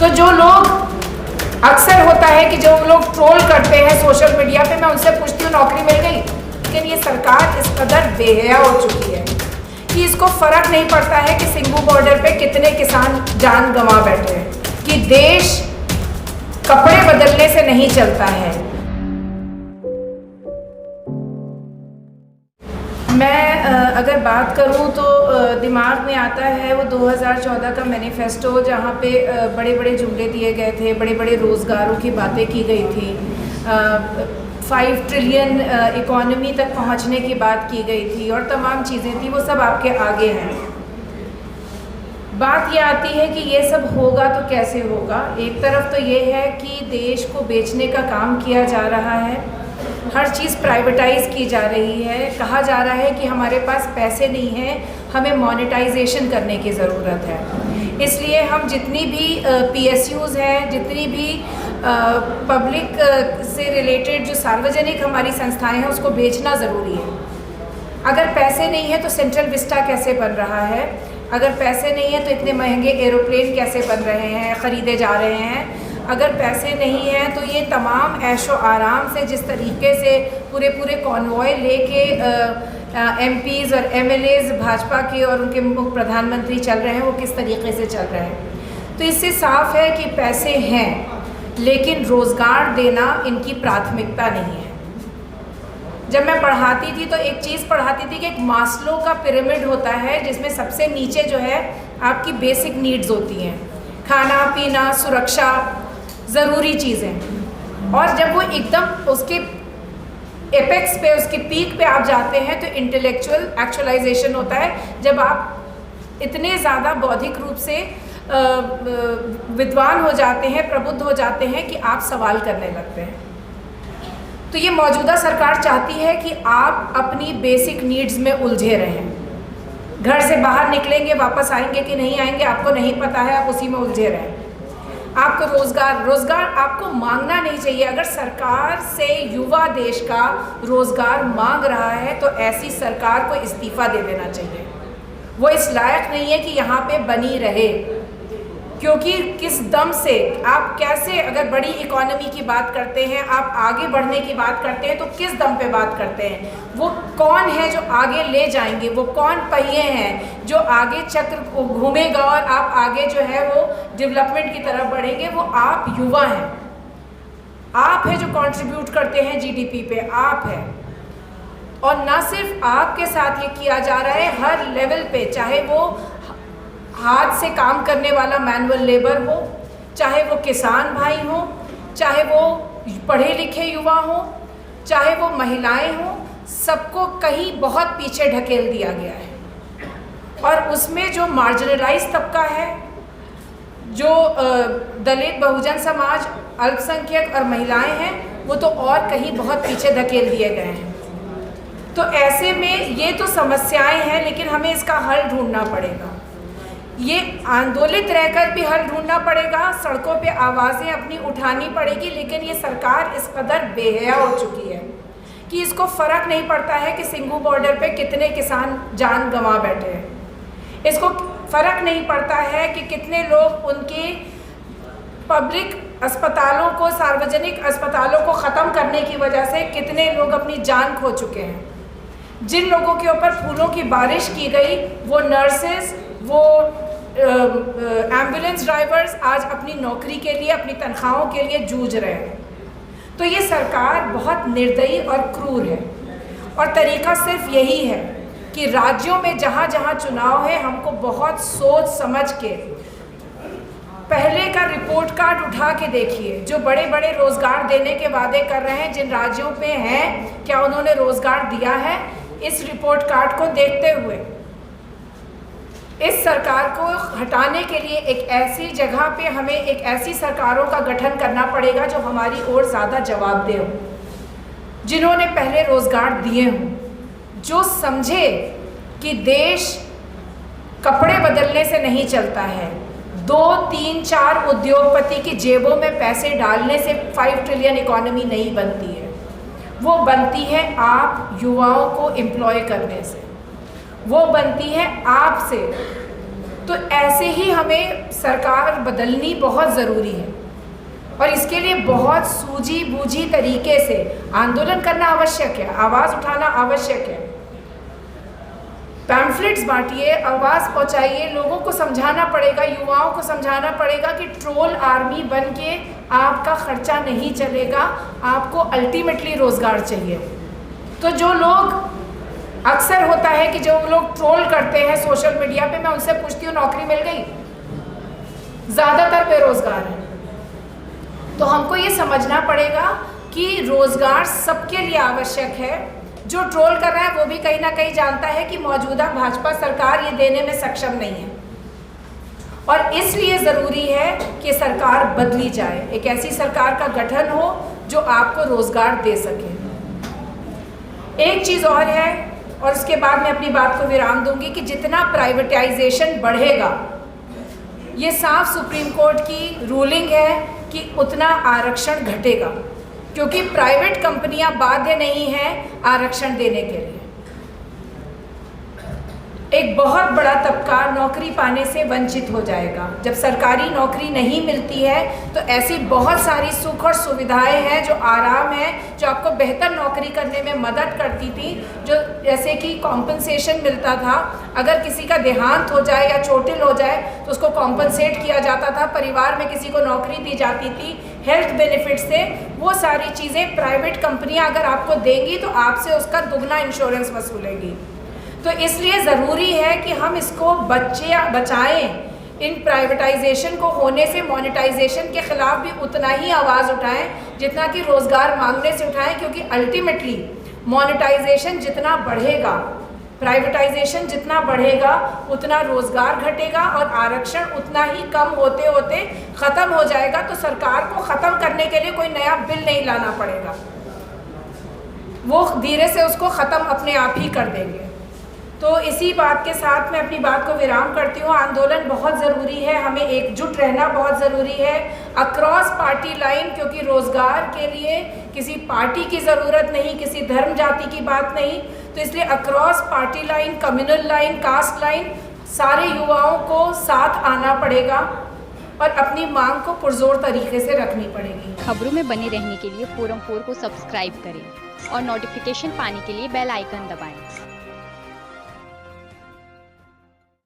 तो जो लोग अक्सर होता है कि जो लोग ट्रोल करते हैं सोशल मीडिया पे, मैं उनसे पूछती हूँ नौकरी मिल गई, लेकिन ये सरकार इस कदर बेहया हो चुकी है कि इसको फर्क नहीं पड़ता है कि सिंघू बॉर्डर पे कितने किसान जान गंवा बैठे हैं, कि देश कपड़े बदलने से नहीं चलता है। मैं अगर बात करूं तो दिमाग में आता है वो 2014 का मैनिफेस्टो, जहां पे बड़े बड़े जुमले दिए गए थे, बड़े बड़े रोज़गारों की बातें की गई थी, 5 ट्रिलियन इकॉनमी तक पहुंचने की बात की गई थी और तमाम चीज़ें थी, वो सब आपके आगे हैं। बात ये आती है कि ये सब होगा तो कैसे होगा। एक तरफ तो ये है कि देश को बेचने का काम किया जा रहा है, हर चीज़ प्राइवेटाइज की जा रही है, कहा जा रहा है कि हमारे पास पैसे नहीं हैं, हमें मोनेटाइजेशन करने की ज़रूरत है। इसलिए हम जितनी भी PSUs हैं, जितनी भी पब्लिक से रिलेटेड जो सार्वजनिक हमारी संस्थाएं हैं, उसको बेचना ज़रूरी है। अगर पैसे नहीं है तो सेंट्रल विस्टा कैसे बन रहा है, अगर पैसे नहीं है तो इतने महंगे एरोप्लेन कैसे बन रहे हैं, ख़रीदे जा रहे हैं, अगर पैसे नहीं हैं तो ये तमाम ऐशो आराम से जिस तरीके से पूरे कॉन्वॉय लेके MPs और MLAs भाजपा के और उनके प्रधानमंत्री चल रहे हैं, वो किस तरीके से चल रहे हैं। तो इससे साफ है कि पैसे हैं लेकिन रोज़गार देना इनकी प्राथमिकता नहीं है। जब मैं पढ़ाती थी तो एक चीज़ पढ़ाती थी कि एक मास्लो का पिरामिड होता है, जिसमें सबसे नीचे जो है आपकी बेसिक नीड्स होती हैं, खाना पीना, सुरक्षा, ज़रूरी चीज़ें। और जब वो एकदम उसके एपेक्स पे, उसके पीक पे आप जाते हैं तो इंटेलेक्चुअल एक्चुअलाइजेशन होता है, जब आप इतने ज़्यादा बौद्धिक रूप से विद्वान हो जाते हैं, प्रबुद्ध हो जाते हैं कि आप सवाल करने लगते हैं। तो ये मौजूदा सरकार चाहती है कि आप अपनी बेसिक नीड्स में उलझे रहें। घर से बाहर निकलेंगे, वापस आएंगे कि नहीं आएंगे आपको नहीं पता है, आप उसी में उलझे रहें। आपको रोज़गार आपको मांगना नहीं चाहिए। अगर सरकार से युवा देश का रोज़गार मांग रहा है तो ऐसी सरकार को इस्तीफ़ा दे देना चाहिए। वो इस लायक नहीं है कि यहाँ पे बनी रहे, क्योंकि किस दम से आप कैसे, अगर बड़ी इकोनॉमी की बात करते हैं, आप आगे बढ़ने की बात करते हैं, तो किस दम पे बात करते हैं? वो कौन है जो आगे ले जाएंगे? वो कौन पहिए हैं जो आगे चक्र घूमेगा और आप आगे जो है वो डेवलपमेंट की तरफ बढ़ेंगे? वो आप युवा हैं, आप हैं जो कंट्रीब्यूट करते हैं GDP पे, आप हैं। और ना सिर्फ आपके साथ ये किया जा रहा है, हर लेवल पे, चाहे वो हाथ से काम करने वाला मैनुअल लेबर हो, चाहे वो किसान भाई हो, चाहे वो पढ़े लिखे युवा हो, चाहे वो महिलाएं हो, सबको कहीं बहुत पीछे ढकेल दिया गया है। और उसमें जो मार्जिनलाइज तबका है, जो दलित, बहुजन समाज, अल्पसंख्यक और महिलाएं हैं, वो तो और कहीं बहुत पीछे धकेल दिए गए हैं। तो ऐसे में ये तो समस्याएं हैं, लेकिन हमें इसका हल ढूंढना पड़ेगा। ये आंदोलित रहकर भी हल ढूंढना पड़ेगा, सड़कों पे आवाज़ें अपनी उठानी पड़ेगी, लेकिन ये सरकार इस कदर बेहया हो चुकी है कि इसको फ़र्क नहीं पड़ता है कि सिंघू बॉर्डर पे कितने किसान जान गंवा बैठे हैं। इसको फ़र्क नहीं पड़ता है कि कितने लोग उनके पब्लिक अस्पतालों को, सार्वजनिक अस्पतालों को ख़त्म करने की वजह से कितने लोग अपनी जान खो चुके हैं। जिन लोगों के ऊपर फूलों की बारिश की गई, वो नर्सेज, वो एम्बुलेंस ड्राइवर्स आज अपनी नौकरी के लिए, अपनी तनख्वाहों के लिए जूझ रहे हैं। तो ये सरकार बहुत निर्दयी और क्रूर है, और तरीका सिर्फ यही है कि राज्यों में जहाँ जहाँ चुनाव है, हमको बहुत सोच समझ के पहले का रिपोर्ट कार्ड उठा के देखिए। जो बड़े बड़े रोज़गार देने के वादे कर रहे हैं, जिन राज्यों पे हैं, क्या उन्होंने रोज़गार दिया है? इस रिपोर्ट कार्ड को देखते हुए इस सरकार को हटाने के लिए एक ऐसी जगह पे हमें एक ऐसी सरकारों का गठन करना पड़ेगा जो हमारी ओर ज़्यादा जवाबदेह हो, जिन्होंने पहले रोज़गार दिए हों, जो समझे कि देश कपड़े बदलने से नहीं चलता है, 2, 3, 4 उद्योगपति की जेबों में पैसे डालने से 5 ट्रिलियन इकॉनमी नहीं बनती है। वो बनती है आप युवाओं को एम्प्लॉय करने से, वो बनती है आपसे तो ऐसे ही हमें सरकार बदलनी बहुत ज़रूरी है और इसके लिए बहुत सूझी बूझी तरीके से आंदोलन करना आवश्यक है, आवाज़ उठाना आवश्यक है। पैम्फलेट्स बांटिए, आवाज़ पहुंचाइए, लोगों को समझाना पड़ेगा, युवाओं को समझाना पड़ेगा कि ट्रोल आर्मी बन के आपका खर्चा नहीं चलेगा, आपको अल्टीमेटली रोज़गार चाहिए। तो जो लोग अक्सर होता है कि जो लोग ट्रोल करते हैं सोशल मीडिया पे, मैं उनसे पूछती हूँ नौकरी मिल गई? ज़्यादातर बेरोज़गार हैं। तो हमको ये समझना पड़ेगा कि रोज़गार सबके लिए आवश्यक है। जो ट्रोल कर रहा है वो भी कहीं ना कहीं जानता है कि मौजूदा भाजपा सरकार ये देने में सक्षम नहीं है और इसलिए ज़रूरी है कि सरकार बदली जाए, एक ऐसी सरकार का गठन हो जो आपको रोज़गार दे सके। एक चीज़ और है और उसके बाद मैं अपनी बात को विराम दूंगी कि जितना प्राइवेटाइजेशन बढ़ेगा, ये साफ सुप्रीम कोर्ट की रूलिंग है कि उतना आरक्षण घटेगा, क्योंकि प्राइवेट कंपनियां बाध्य नहीं हैं आरक्षण देने के लिए। एक बहुत बड़ा तबका नौकरी पाने से वंचित हो जाएगा। जब सरकारी नौकरी नहीं मिलती है तो ऐसी बहुत सारी सुख और सुविधाएं हैं, जो आराम है, जो आपको बेहतर नौकरी करने में मदद करती थी, जो जैसे कि कॉम्पनसेशन मिलता था, अगर किसी का देहांत हो जाए या चोटिल हो जाए तो उसको कॉम्पनसेट किया जाता था, परिवार में किसी को नौकरी दी जाती थी, हेल्थ बेनिफिट से। वो सारी चीज़ें प्राइवेट कंपनियां अगर आपको देंगी तो आपसे उसका दुगना इंश्योरेंस वसूलेगी। तो इसलिए ज़रूरी है कि हम इसको बचाएं, इन प्राइवेटाइजेशन को होने से। मोनेटाइजेशन के ख़िलाफ़ भी उतना ही आवाज़ उठाएं जितना कि रोज़गार मांगने से उठाएं, क्योंकि अल्टीमेटली मोनेटाइजेशन जितना बढ़ेगा, प्राइवेटाइजेशन जितना बढ़ेगा, उतना रोज़गार घटेगा और आरक्षण उतना ही कम होते होते ख़त्म हो जाएगा। तो सरकार को ख़त्म करने के लिए कोई नया बिल नहीं लाना पड़ेगा, वो धीरे से उसको ख़त्म अपने आप ही कर देंगे। तो इसी बात के साथ मैं अपनी बात को विराम करती हूँ। आंदोलन बहुत ज़रूरी है, हमें एकजुट रहना बहुत ज़रूरी है अक्रॉस पार्टी लाइन, क्योंकि रोज़गार के लिए किसी पार्टी की ज़रूरत नहीं, किसी धर्म जाति की बात नहीं। तो इसलिए across party line, communal line, caste line, सारे युवाओं को साथ आना पड़ेगा और अपनी मांग को पुरजोर तरीके से रखनी पड़ेगी। खबरों में बने रहने के लिए फोरम 4 को सब्सक्राइब करें और नोटिफिकेशन पाने के लिए बेल आइकन दबाएं।